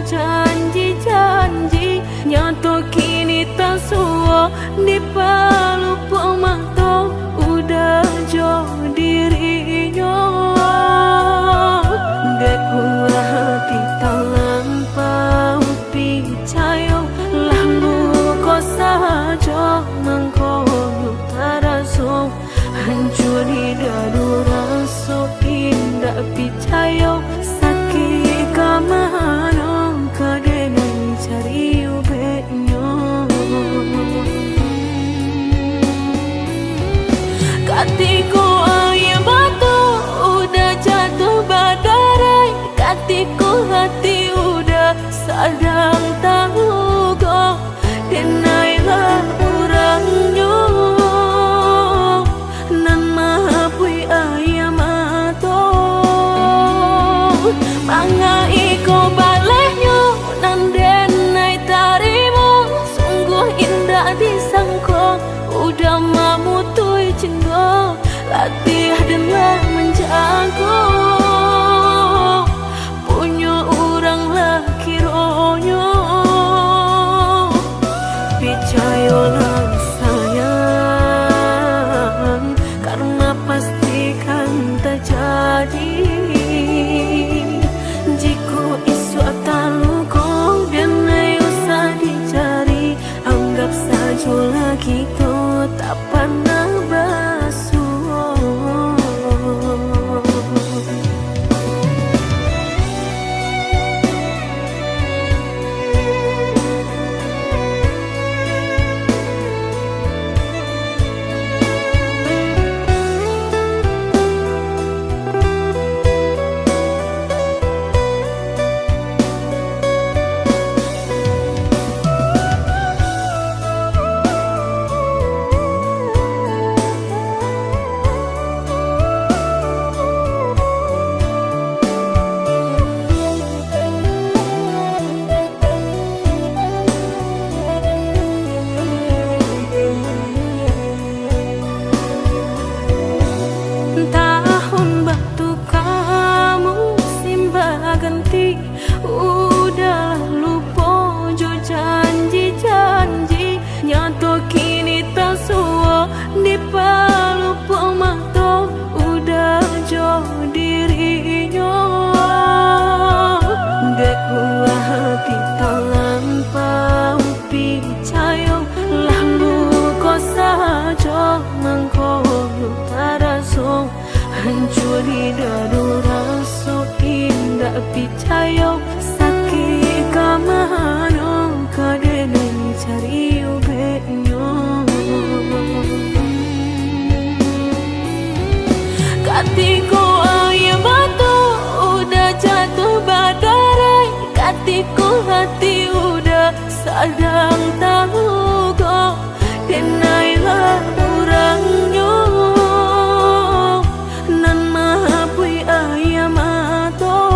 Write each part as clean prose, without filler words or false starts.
janji-janji nyato kini tak suo di palu pemato udah jo dirinya dek hati tak lampau picayo lalu kau saja mengkoyo taraso hancur di dadu raso indah picayo sakit kamano kadene cari ubenyo katiku air batu udah jatuh badarai katiku hati udah sadang tahu kok denailah orangnya nan mahapui ayam atau mangai ko balehnya nan denai tarimu sungguh indah disangko udah mamutui cinta latih dengan menjago punya orang laki ronyo picayolah sayang karena pastikan terjadi jika isu ataluko dan usah dicari anggap saja lagi tuh tak pernah basuh udah lupa jo janji-janji nyato kini tak suo di palu pemato udah jo dirinya dek hati tak lampau picayo lalu kau saja mengkoyo taraso hancur di dadu raso indah picayo sakit kamano kadene cari ubenyo katiku air batu udah jatuh badarai katiku hati udah sadang tahu kok denailah orangnya nan mahapui ayam atau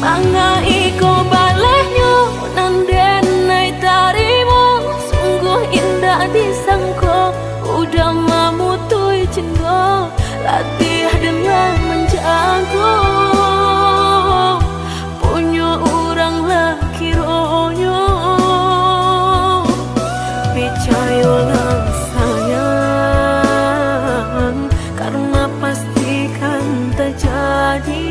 mangai ko balehnya nan denai tarimu sungguh indah disangko udah mamutui cinta latih dengan menjago punya orang laki ronyo picayolah sayang karena pastikan terjadi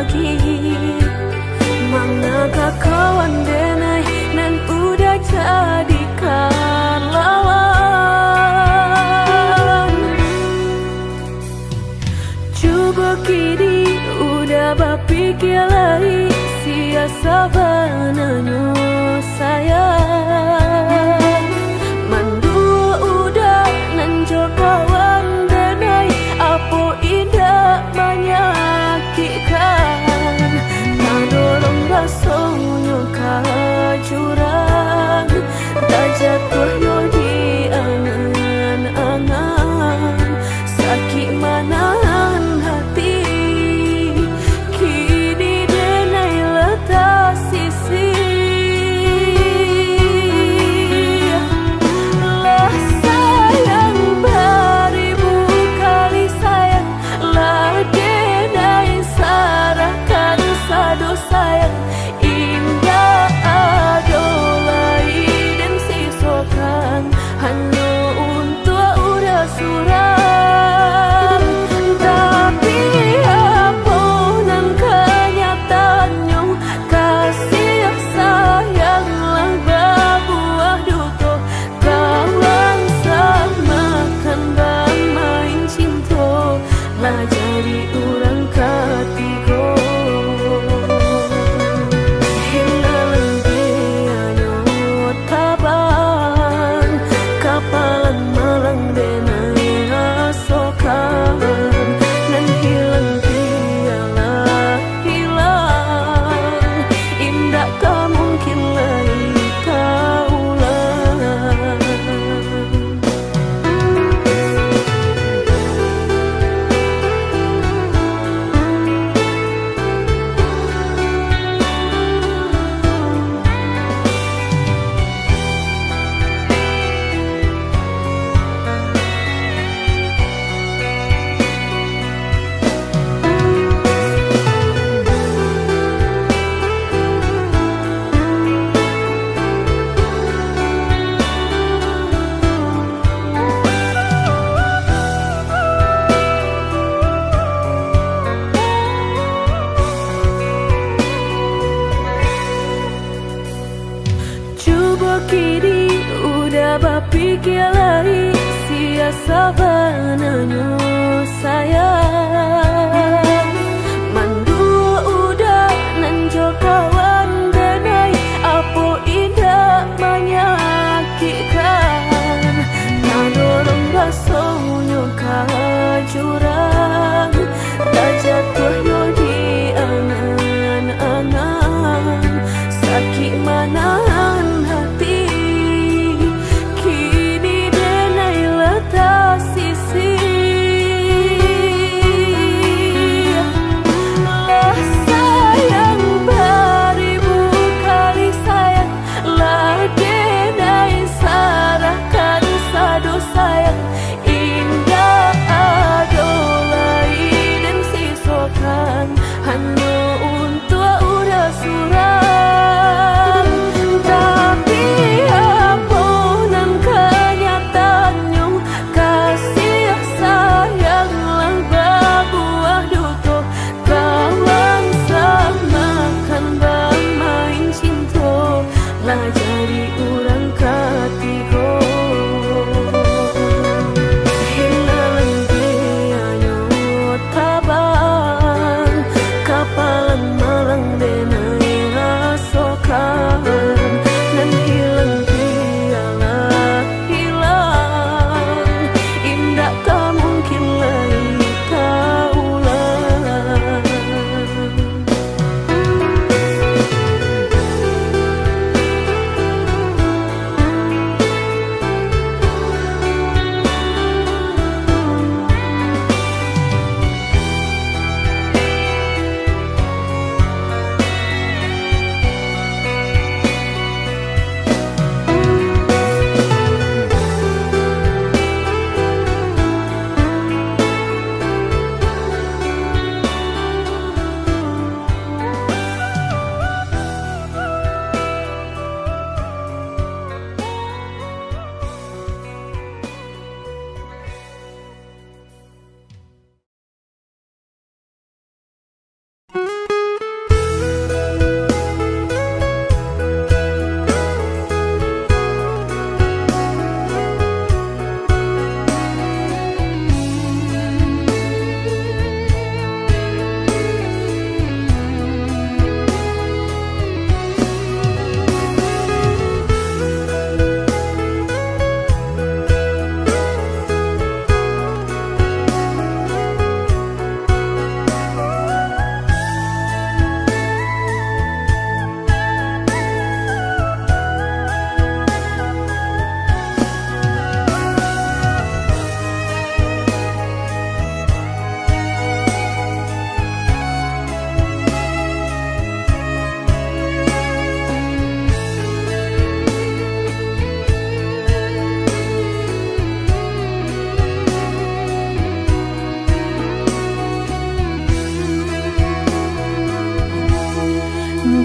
lagi. Manakah kawan denai nan udah jadikan lawan. Coba kini udah berpikir lagi, siasa bananyo sayang. Mandua udah nanjo kawan denai, apa indah menyakitkan. Tadolong rasonyo kajurang, tak jatuh yo di angan-angan. Sakit manahan hati, kini denai letak sisi. Lah sayang beribu kali sayang, lah denai sarahkan sado sayang. Indah adolai dan sisokan hanya untuk udah suram. Tapi apa nan kenyataannya, kasih sayanglah berbuah duka. Kawan samakan bermain cinta, lah jadi orang ketiga. Hilang dianya taban, kapalan malang denai asokan. Dan hilang dialah hilang, indah tak mungkin lagi kaulang. Coba kini udah berpikir lagi, siasa bananyo sayang. Mandua udah nanjo kawan denai, apa indah menyakitkan. Tadolong rasonyo kajurang, tak jatuh yo di angan-angan. Sakit manahan hati, kini denai letak sisi. Lah sayang beribu kali sayang, lah denai sarahkan sado sayang. Indah adolai dan sisokan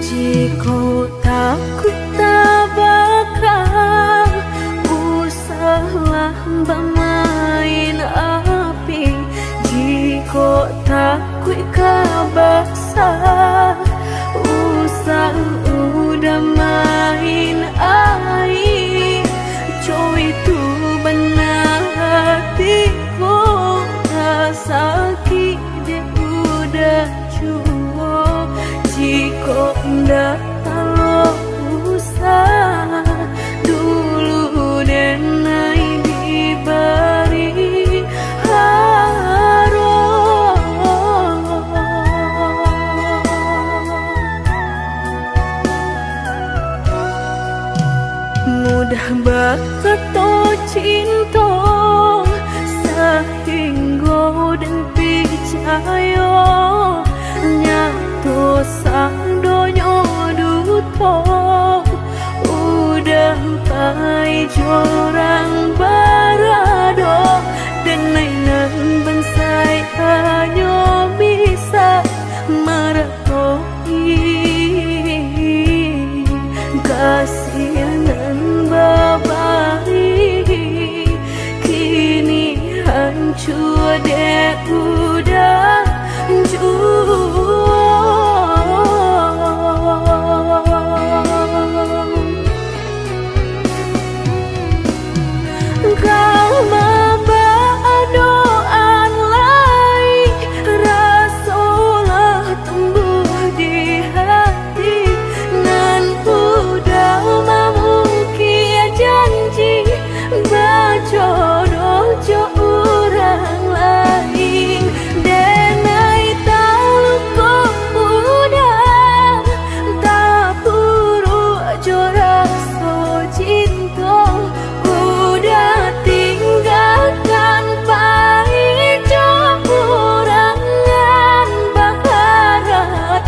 Jika takut tak bakal usahlah bermain api. Jika takut kabaksa usah udah main air. Cow itu benar hatiku tak sakit dia udah cukup. Jika ndak kalau usah dulu denai diberi harum. Mudah bakal cinta sehingga dan percaya nyatu sang donya duto udah pai jorang barado dan mainan bensai hanya bisa meratoi kasihanan babari kini hancur deh udah kau membawa doan lain rasulah tumbuh di hati nan udah memungkir janji bajodoh jo orang lain. Denai tahu kau udah tak buru jorak so cinta udah tinggalkan pahit kurangan baharat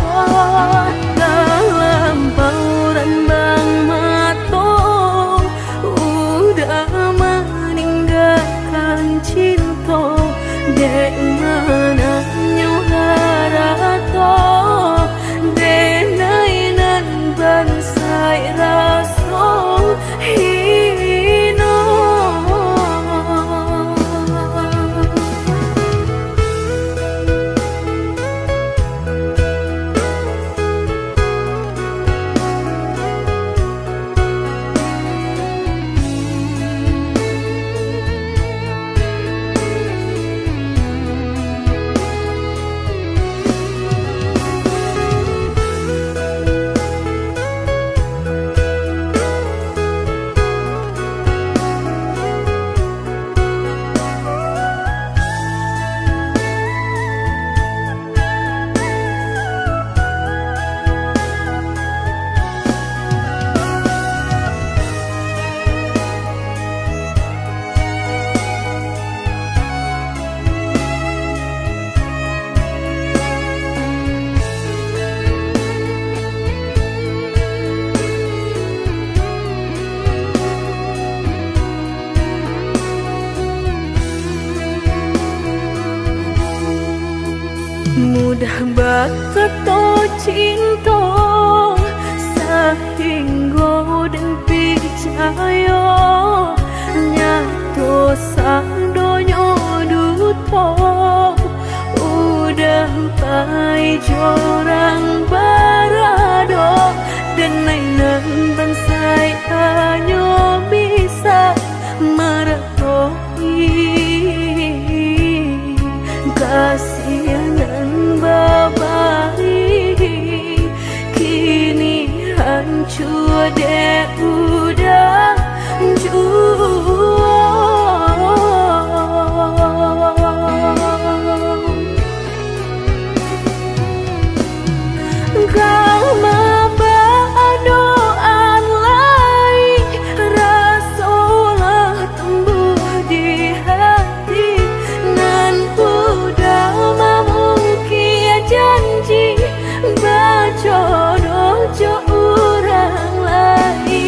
dalam bauran bang mato udah meninggalkan cinta dek mana nyuharato denai nan bansai raso hino. Mudah bakal cinta sehingga dan percaya nyatu sang donya duto udah pai jorang barado dan mainan bansai hanya bisa meratoi kasihanan babari kini hancur deh udah kau membawa doan lain rasulah tumbuh di hati nan udah memungkir janji bajodoh jo orang lain.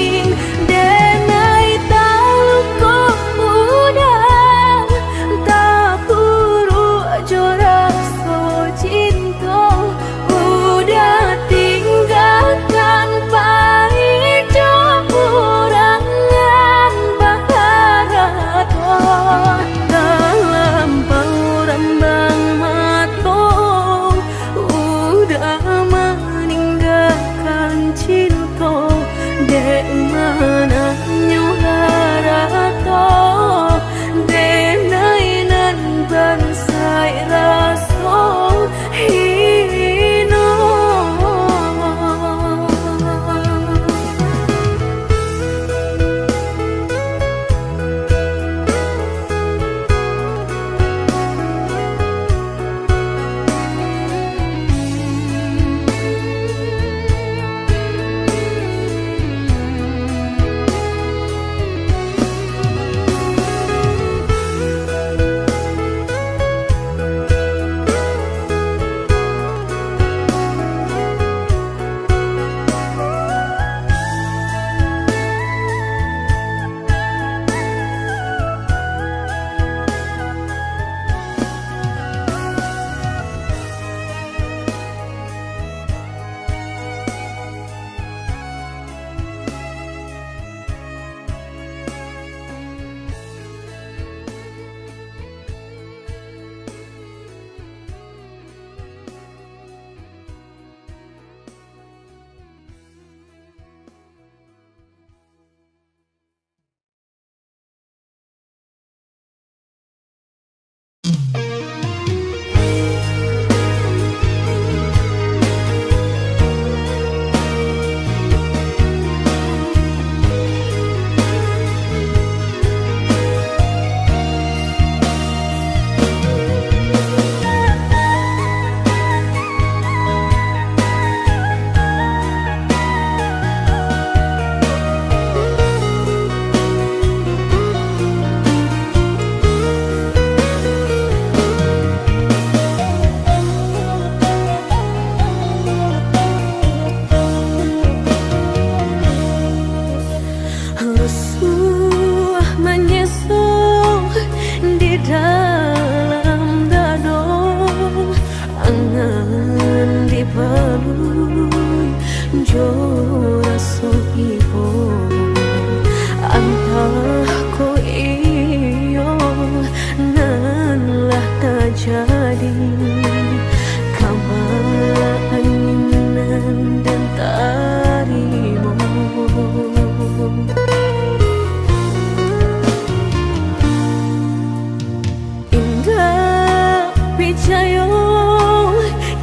picayo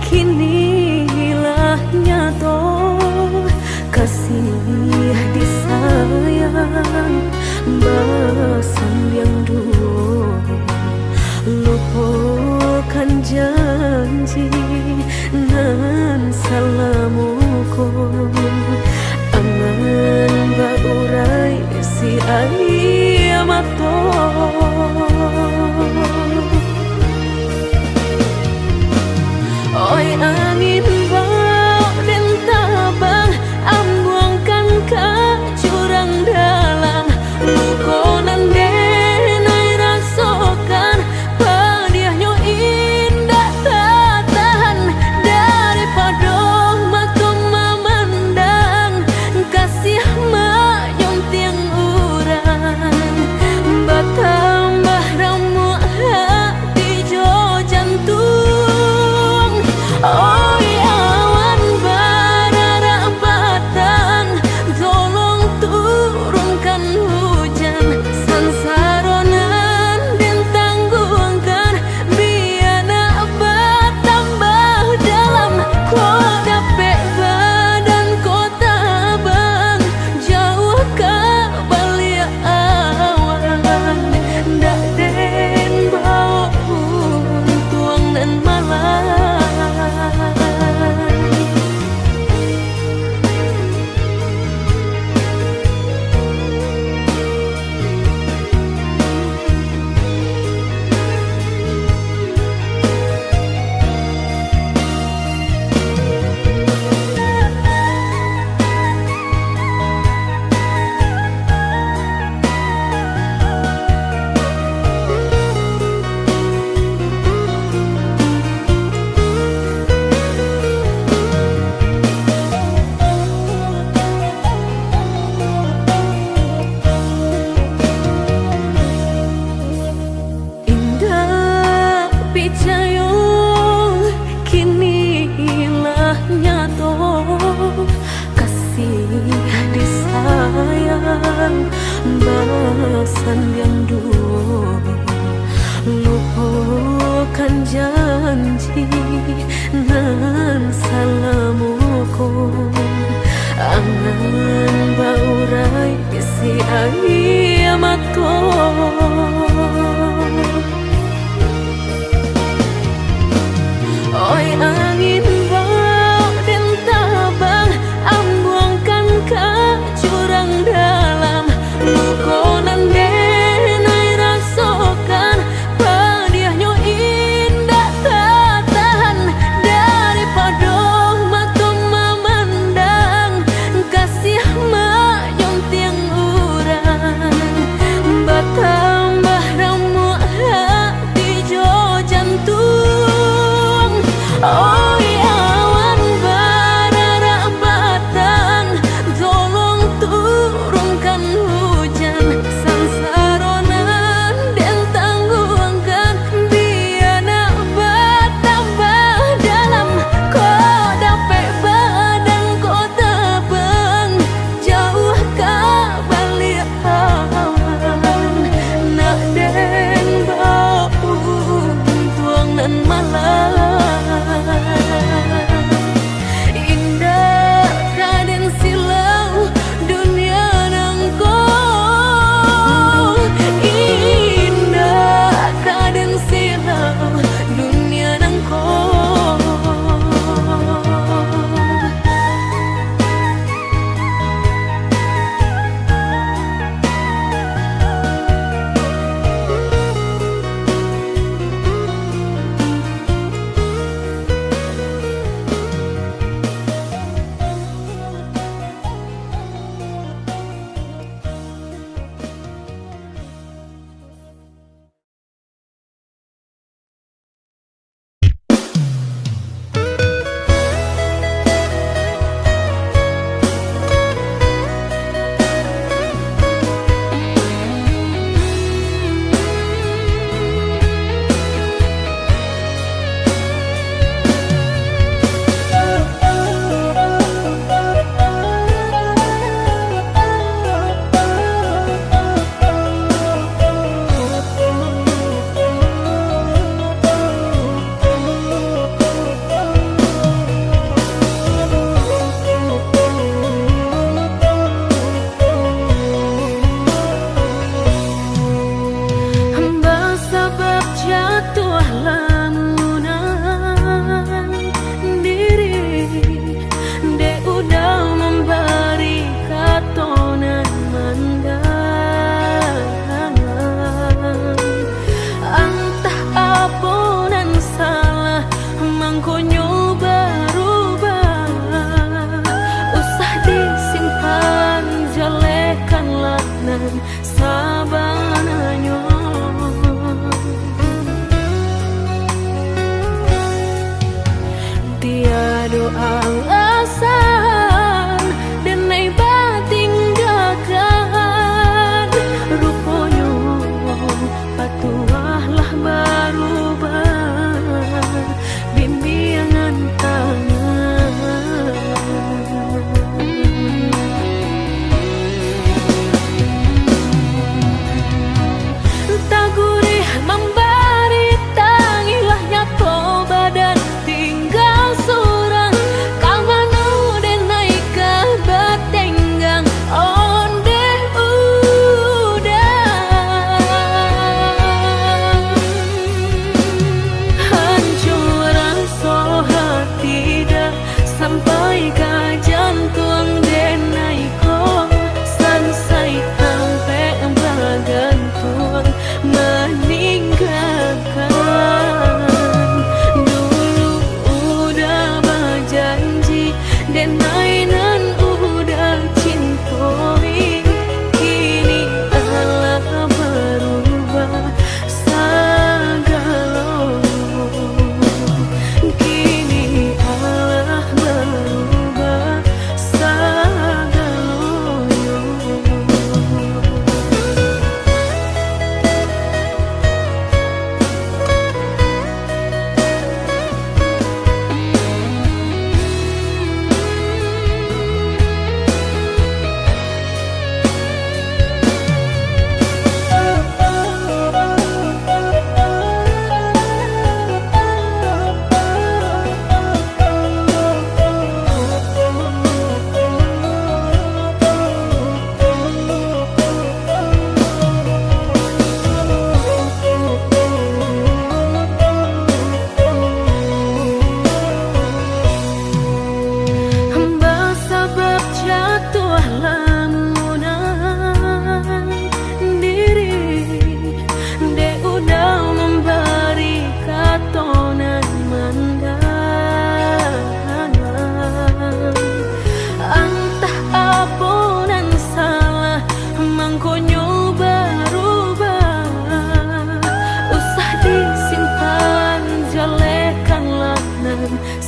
kini hilah nyato, kasih disayang basan yang dulu, lupakan janji nan salamuku, angan baurai si ayamato. Oi angin bau dan tabang, ambuangkan ke jurang dalam, lukonan denai rasakan, padiahnya indah tak tahan, daripada makom memandang, kasih mayung tiang urang, bertambah ramu hati jo jantung. Oi awan barara batang, tolong turunkan hujan, sansaronan dan tanggungan, biar nak bertambah dalam, kau dapet badan kota bang, jauh ke balik awan, dak den bau tuang dan malam. Picayo kini hilah nyato, kasih disayang basan yang dulu, lupakan janji nan salamuku, angan baurai si ayamato. Oi angin bau dan tabang, ambuangkan ke jurang dalam, lukonan denai rasakan, padiahnya indah tak mangko nyoba rubah, usah disimpan jelekan lanan sabananyo. Tiada alasan dan naik tinggalkan rupanya patuahlah berubah bimbingan tangan. Tak gurih memberi tangilah nyato badan tinggal surang kamanu den naik ke batenggang onde udah hancuran so hati dah sampai ke jantung den naik ko sansai sampai bergantung meninggalkan. Dulu udah berjanji dan mainan udah cintoi, kini Allah berubah segala. Kini Allah berubah segala.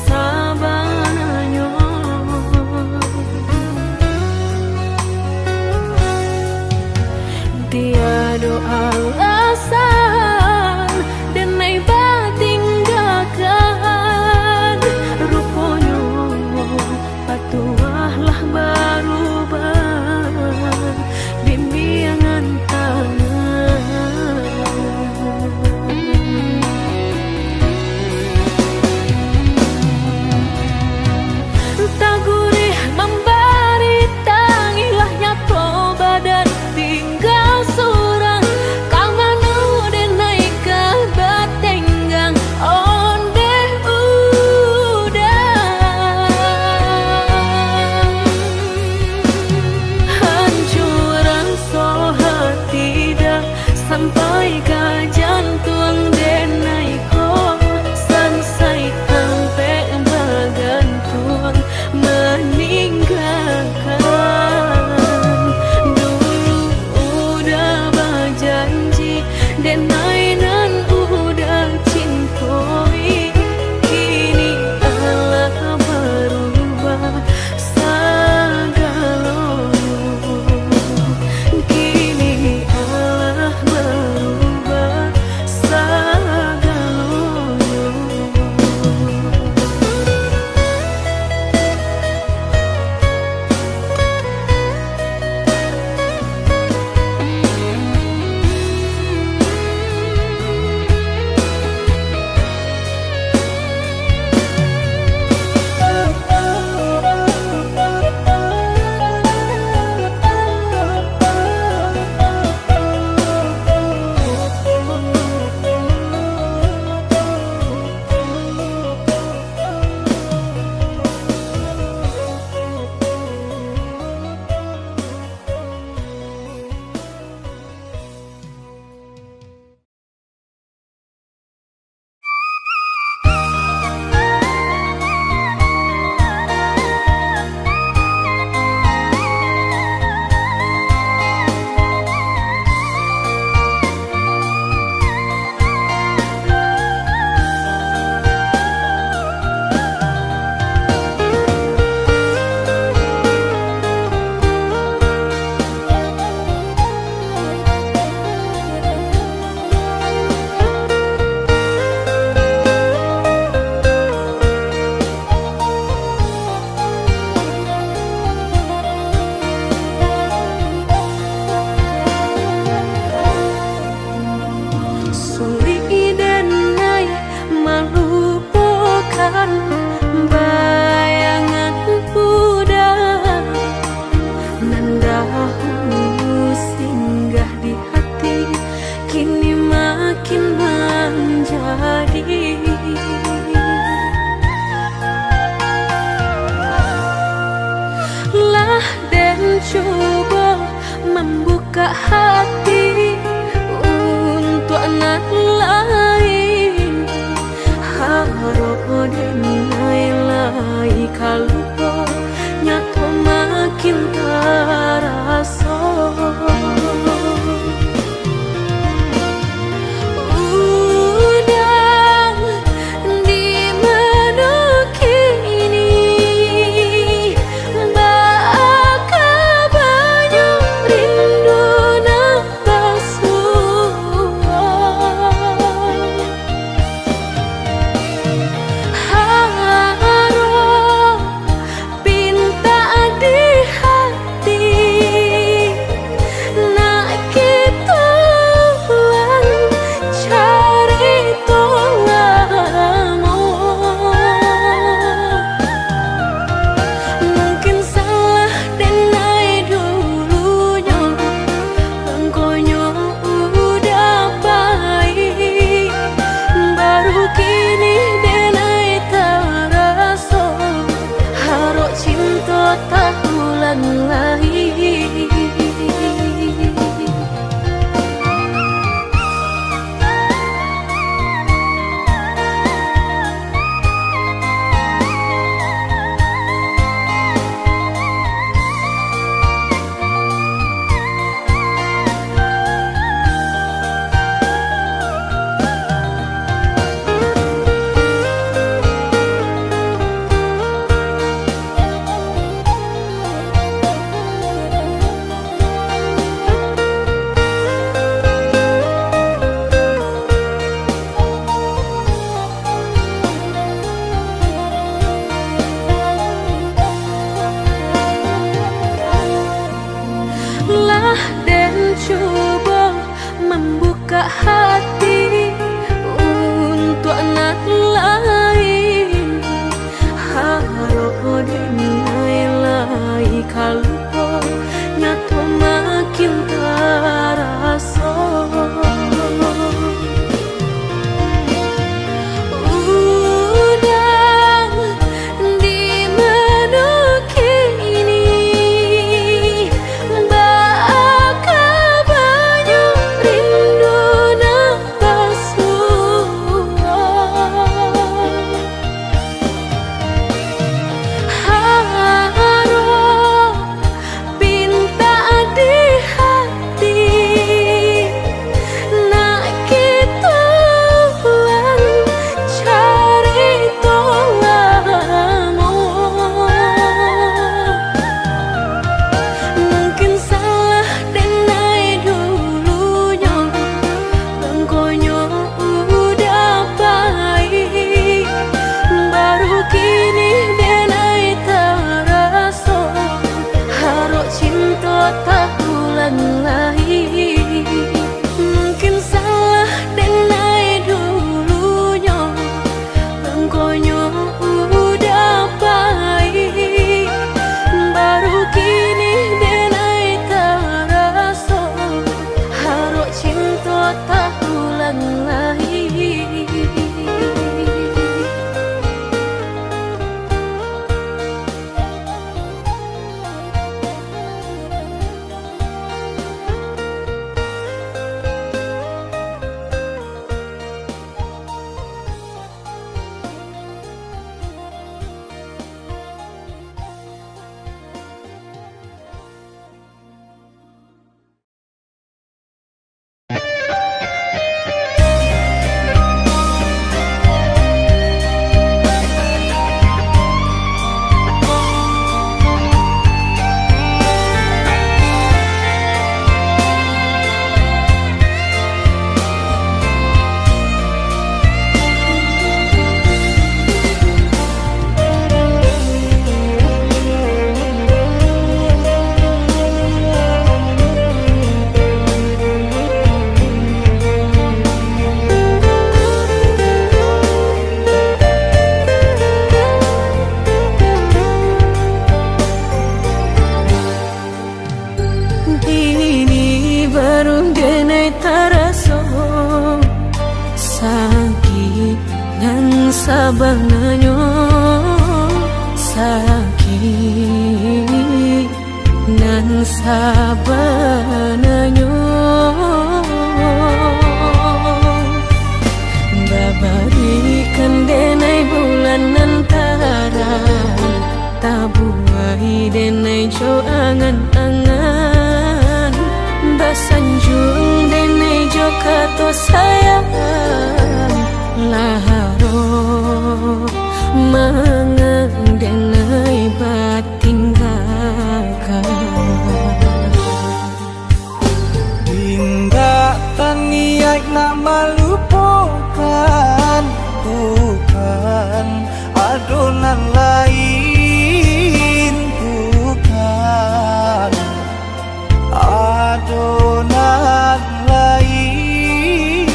Sabananyo tiada alasan dan naik tinggalkan rupanya patuahlah berubah bimbingan tangan. coba membuka hati untuk anak lain. Harap denai lai kalau nyato makin terasa. Dan coba membuka hati untuk anak lain. Harap denai lai kalau nyato makin terasa. sabanganyo sakit nan sabananyo babarikan denai bulan antara tabuai denai jo angan-angan basanjung denai jo kato sayang laharo mangang denai batin Indah taniak nak melupakan, bukan adonan lain, bukan adonan lain.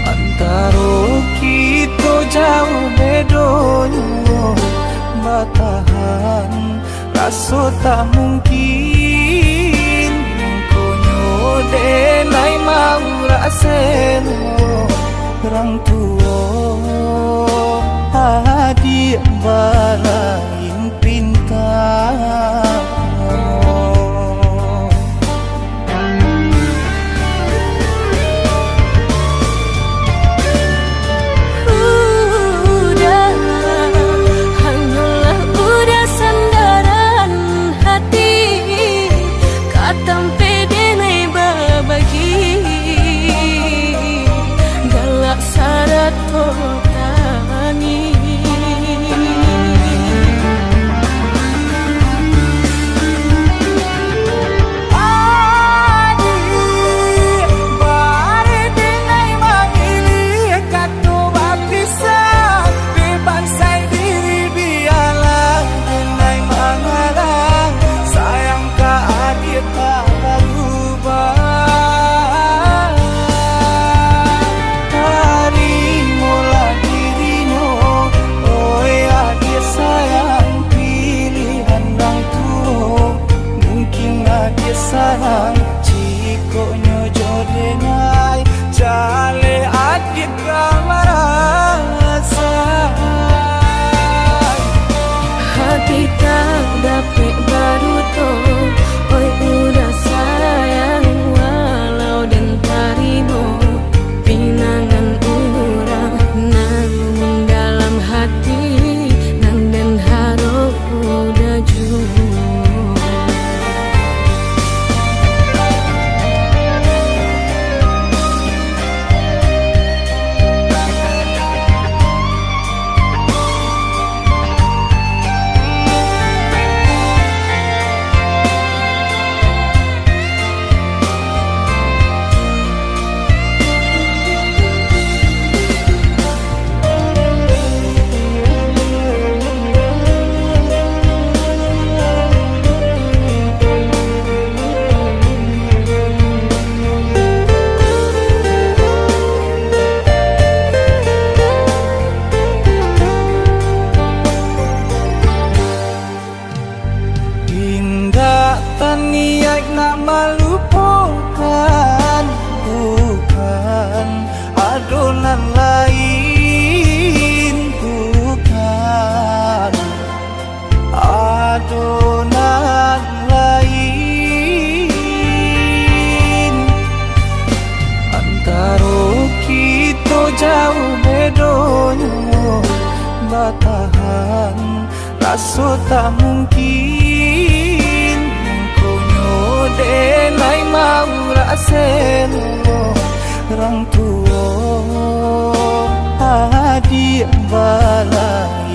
Antara kita jauh bedonyo, batahan rasa tak mungkin. Konyo denai mau raseno orang tua adik balain pintar. Sayang cikonyo jodenai jale adik marasa hati tak dapat baru to oi udah sayang walau dan tarimo pinangan urang namun dalam hati nang dan haro udah jauh. Niat nak melupakan, bukan adonan lain, bukan adonan lain. Antara kita jauh bedonyo, batahan rasa tak mungkin. Denai mau raseno orang tua adik balai